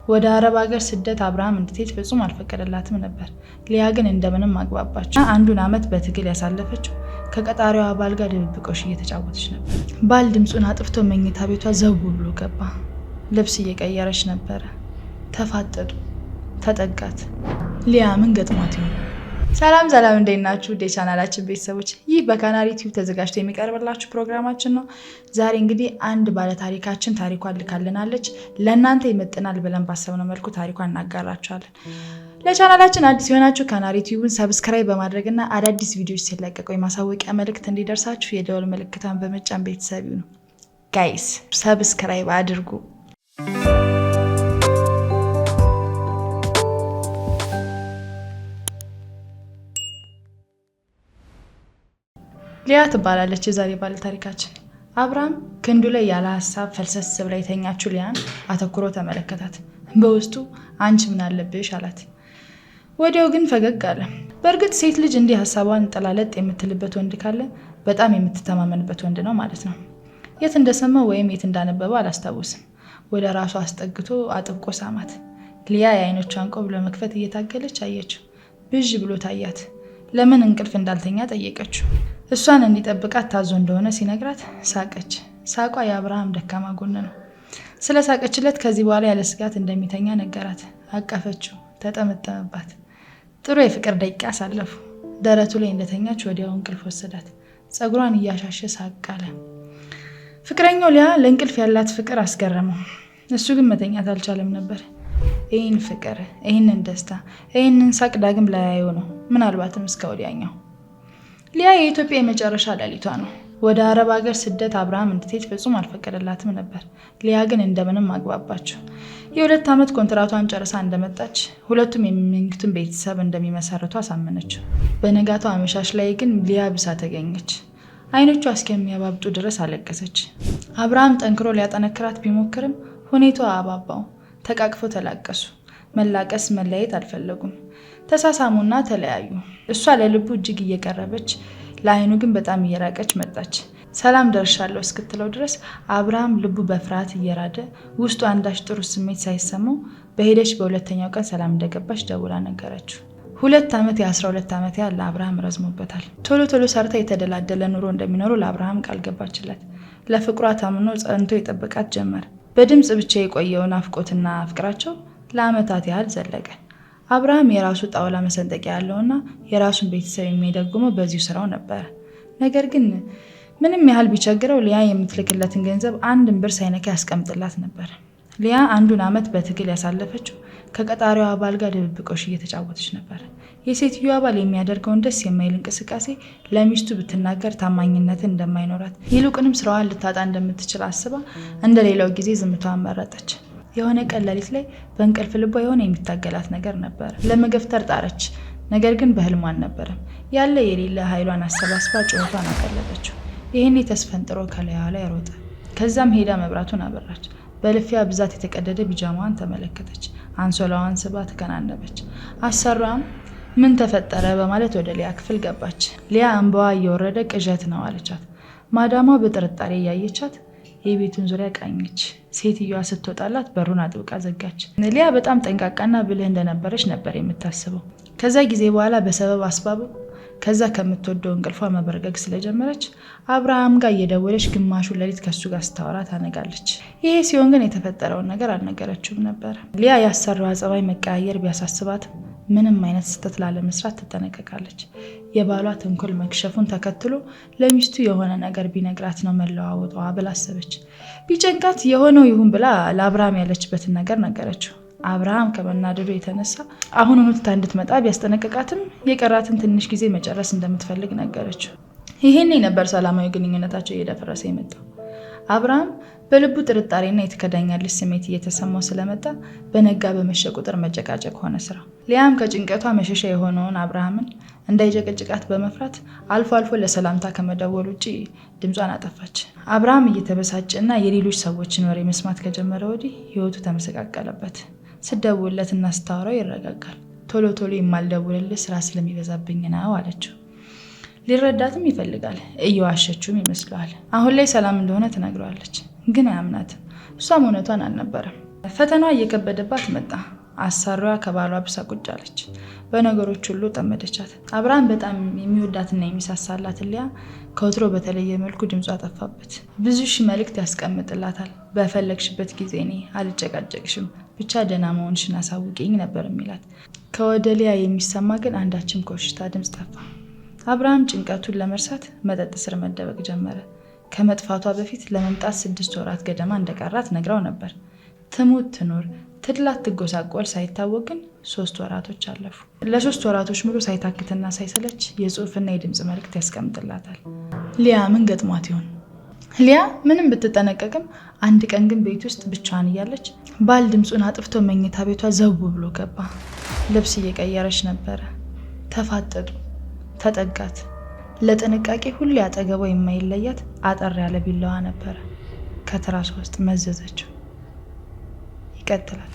ወደ አረብ ሀገር ስደት አብርሃም እንድትሄድ ፍጹም አልፈቀደላትም ነበር። ሊያ ግን እንደምንም አግባባቸው። አንዱን ዓመት በትግል ያሳለፈችው ከቀጣሪዋ ባል ጋር ድብብቆሽ እየተጫወተች ነበር። ባል ድምፁን አጥፍቶ መኝታ ቤቷ ዘው ብሎ ገባ። ልብስ እየቀየረች ነበረ። ተፋጠጡ። ተጠጋት። ሊያ ምን ገጥሟት ይሆን? ሰላም እንዴት ናችሁ? ቻናላችን ቤተሰቦች፣ ይህ በካናሪ ቲዩብ ተዘጋጅቶ የሚቀርብላችሁ ፕሮግራማችን ነው። ዛሬ እንግዲህ አንድ ባለ ታሪካችን ታሪኳን ልካልናለች። ለእናንተ ይመጥናል ብለን ባሰብነው መልኩ ታሪኳን እናጋራችኋለን። ለቻናላችን አዲስ የሆናችሁ ካናሪ ቲዩብን ሰብስክራይብ በማድረግና አዳዲስ ቪዲዮዎች ሲለቀቁ የማሳወቂያ መልእክት እንዲደርሳችሁ የደወል ምልክቷን በመጫን ቤተሰብ ይሁኑ። ጋይስ ሰብስክራይብ አድርጉ። ሊያ ትባላለች የዛሬ ባለ ታሪካችን። አብርሃም ክንዱ ላይ ያለ ሀሳብ ፈልሰስ ብላ የተኛችው ሊያን አተኩሮ ተመለከታት። በውስጡ አንቺ ምን አለብሽ አላት። ወዲያው ግን ፈገግ አለ። በእርግጥ ሴት ልጅ እንዲህ ሀሳቧን ጠላለጥ የምትልበት ወንድ ካለ በጣም የምትተማመንበት ወንድ ነው ማለት ነው። የት እንደሰማው ወይም የት እንዳነበበው አላስታውስም። ወደ ራሱ አስጠግቶ አጥብቆ ሳማት። ሊያ የአይኖቿን ቆብ ለመክፈት እየታገለች አየችው። ብዥ ብሎ ታያት። ለምን እንቅልፍ እንዳልተኛ ጠየቀችው። እሷን እንዲጠብቃት ታዞ እንደሆነ ሲነግራት ሳቀች። ሳቋ የአብርሃም ደካማ ጎን ነው። ስለ ሳቀችለት ከዚህ በኋላ ያለ ስጋት እንደሚተኛ ነገራት። አቀፈችው፣ ተጠመጠመባት። ጥሩ የፍቅር ደቂቃ አሳለፉ። ደረቱ ላይ እንደተኛች ወዲያው እንቅልፍ ወሰዳት። ፀጉሯን እያሻሸ ሳቅ አለ። ፍቅረኛው ሊያ ለእንቅልፍ ያላት ፍቅር አስገረመው። እሱ ግን መተኛት አልቻለም ነበር። ይህን ፍቅር፣ ይህንን ደስታ፣ ይህንን ሳቅ ዳግም ላያየው ነው፣ ምናልባትም እስከ ወዲያኛው። ሊያ የኢትዮጵያ የመጨረሻ ሌሊቷ ነው። ወደ አረብ ሀገር ስደት አብርሃም እንድትሄድ ፍጹም አልፈቀደላትም ነበር። ሊያ ግን እንደምንም አግባባቸው። የ2 ዓመት ኮንትራቷን ጨርሳ እንደመጣች ሁለቱም የሚመኙትን ቤተሰብ እንደሚመሰርቱ አሳመነችው። በነጋታው አመሻሽ ላይ ግን ሊያ ብሳ ተገኘች። አይኖቿ እስከሚያባብጡ ድረስ አለቀሰች። አብርሃም ጠንክሮ ሊያጠነክራት ቢሞክርም ሁኔታዋ አባባው። ተቃቅፎ ተላቀሱ። መላቀስ መለያየት አልፈለጉም። ተሳሳሙና ተለያዩ። እሷ ለልቡ እጅግ እየቀረበች ለአይኑ ግን በጣም እየራቀች መጣች። ሰላም ደርሻለሁ እስክትለው ድረስ አብርሃም ልቡ በፍርሃት እየራደ ውስጡ አንዳች ጥሩ ስሜት ሳይሰማው በሄደች በሁለተኛው ቀን ሰላም እንደገባች ደውላ ነገረችው። 2 ዓመት የ12 ዓመት ያህል ለአብርሃም ረዝሞበታል። ቶሎ ሰርታ የተደላደለ ኑሮ እንደሚኖሩ ለአብርሃም ቃል ገባችለት። ለፍቅሯ ታምኖ ጸንቶ የጠበቃት ጀመር። በድምፅ ብቻ የቆየው ናፍቆትና ፍቅራቸው ለዓመታት ያህል ዘለቀ። አብርሃም የራሱ ጣውላ መሰንጠቂያ ያለውና የራሱን ቤተሰብ የሚደጉመው በዚሁ ስራው ነበር። ነገር ግን ምንም ያህል ቢቸግረው ሊያ የምትልክለትን ገንዘብ አንድም ብር ሳይነካ ያስቀምጥላት ነበር። ሊያ አንዱን ዓመት በትግል ያሳለፈችው ከቀጣሪዋ ባል ጋር ድብብቆሽ እየተጫወተች ነበር። የሴትዮዋ ባል የሚያደርገውን ደስ የማይል እንቅስቃሴ ለሚስቱ ብትናገር ታማኝነትን እንደማይኖራት ይልቁንም ስራዋን ልታጣ እንደምትችል አስባ እንደሌላው ጊዜ ዝምታዋን መረጠች። የሆነ ቀን ሌሊት ላይ በእንቅልፍ ልቧ የሆነ የሚታገላት ነገር ነበር። ለመገፍተር ጣረች፣ ነገር ግን በህልሟ አልነበረም። ያለ የሌለ ኃይሏን አሰባስባ ጩኸቷን አቀለጠችው። ይህኔ ተስፈንጥሮ ከላይዋ ላይ ሮጠ። ከዛም ሄዳ መብራቱን አበራች። በልፊያ ብዛት የተቀደደ ቢጃማዋን ተመለከተች። አንሶላዋን ስባ ተከናነበች። አሰሯም ምን ተፈጠረ በማለት ወደ ሊያ ክፍል ገባች። ሊያ እንባዋ እየወረደ ቅዠት ነው አለቻት። ማዳሟ በጥርጣሬ እያየቻት የቤቱን ዙሪያ ቃኘች። ሴትዮዋ ስትወጣላት በሩን አጥብቃ ዘጋች። ሊያ በጣም ጠንቃቃና ብልህ እንደነበረች ነበር የምታስበው። ከዛ ጊዜ በኋላ በሰበብ አስባቡ ከዛ ከምትወደው እንቅልፏ መበረገግ ስለጀመረች አብርሃም ጋር እየደወለች ግማሹ ሌሊት ከሱ ጋር ስታወራ ታነጋለች። ይሄ ሲሆን ግን የተፈጠረውን ነገር አልነገረችውም ነበር። ሊያ ያሰራው ጸባይ መቀያየር ቢያሳስባትም ምንም አይነት ስህተት ላለመስራት ትጠነቀቃለች። የባሏ ተንኮል መክሸፉን ተከትሎ ለሚስቱ የሆነ ነገር ቢነግራት ነው መለዋወጧ ብላ አሰበች። ቢጨንቃት የሆነው ይሁን ብላ ለአብርሃም ያለችበትን ነገር ነገረችው። አብርሃም ከመናደዱ የተነሳ አሁኑኑ ትታ እንድትመጣ ቢያስጠነቅቃትም የቀራትን ትንሽ ጊዜ መጨረስ እንደምትፈልግ ነገረችው። ይሄኔ ነበር ሰላማዊ ግንኙነታቸው እየደፈረሰ የመጣው። አብርሃም በልቡ ጥርጣሬና የተከዳኛለች ስሜት እየተሰማው ስለመጣ በነጋ በመሸ ቁጥር መጨቃጨቅ ሆነ ስራው። ሊያም ከጭንቀቷ መሸሻ የሆነውን አብርሃምን እንዳይጨቀጭቃት በመፍራት አልፎ አልፎ ለሰላምታ ከመደወል ውጭ ድምጿን አጠፋች። አብርሃም እየተበሳጨና የሌሎች ሰዎችን ወሬ መስማት ከጀመረ ወዲህ ህይወቱ ተመሰቃቀለበት። ስደውልለትና ስታወራው ይረጋጋል። ቶሎ የማልደውልልህ ስራ ስለሚበዛብኝ ነው አለችው። ሊረዳትም ይፈልጋል። እየዋሸችውም ይመስለዋል። አሁን ላይ ሰላም እንደሆነ ትነግረዋለች፣ ግን አያምናትም። እሷም እውነቷን አልነበረም። ፈተናዋ እየከበደባት መጣ። አሳሪዋ ከባሏ ብሳ ቁጭ አለች። በነገሮች ሁሉ ጠመደቻት። አብርሃም በጣም የሚወዳትና የሚሳሳላት ሊያ ከወትሮ በተለየ መልኩ ድምጿ ጠፋበት። ብዙ ሺህ መልእክት ያስቀምጥላታል። በፈለግሽበት ጊዜ እኔ አልጨቃጨቅሽም፣ ብቻ ደህና መሆንሽን አሳውቂኝ ነበር የሚላት። ከወደ ሊያ የሚሰማ ግን አንዳችም ኮሽታ ድምፅ ጠፋ። አብርሃም ጭንቀቱን ለመርሳት መጠጥ ስር መደበቅ ጀመረ። ከመጥፋቷ በፊት ለመምጣት 6 ወራት ገደማ እንደቀራት ነግራው ነበር። ትሙት ትኖር ትድላት ትጎሳቆል ሳይታወቅ ግን 3 ወራቶች አለፉ። ለ3 ወራቶች ሙሉ ሳይታክትና ሳይሰለች የጽሁፍና የድምፅ መልእክት ያስቀምጥላታል። ሊያ ምን ገጥሟት ይሆን? ሊያ ምንም ብትጠነቀቅም አንድ ቀን ግን ቤት ውስጥ ብቻዋን እያለች ባል ድምፁን አጥፍቶ መኝታ ቤቷ ዘው ብሎ ገባ። ልብስ እየቀየረች ነበረ። ተፋጠጡ። ተጠጋት። ለጥንቃቄ ሁሌ አጠገቧ የማይለያት አጠር ያለ ቢላዋ ነበረ። ከትራሷ ውስጥ መዘዘችው። ይቀጥላል።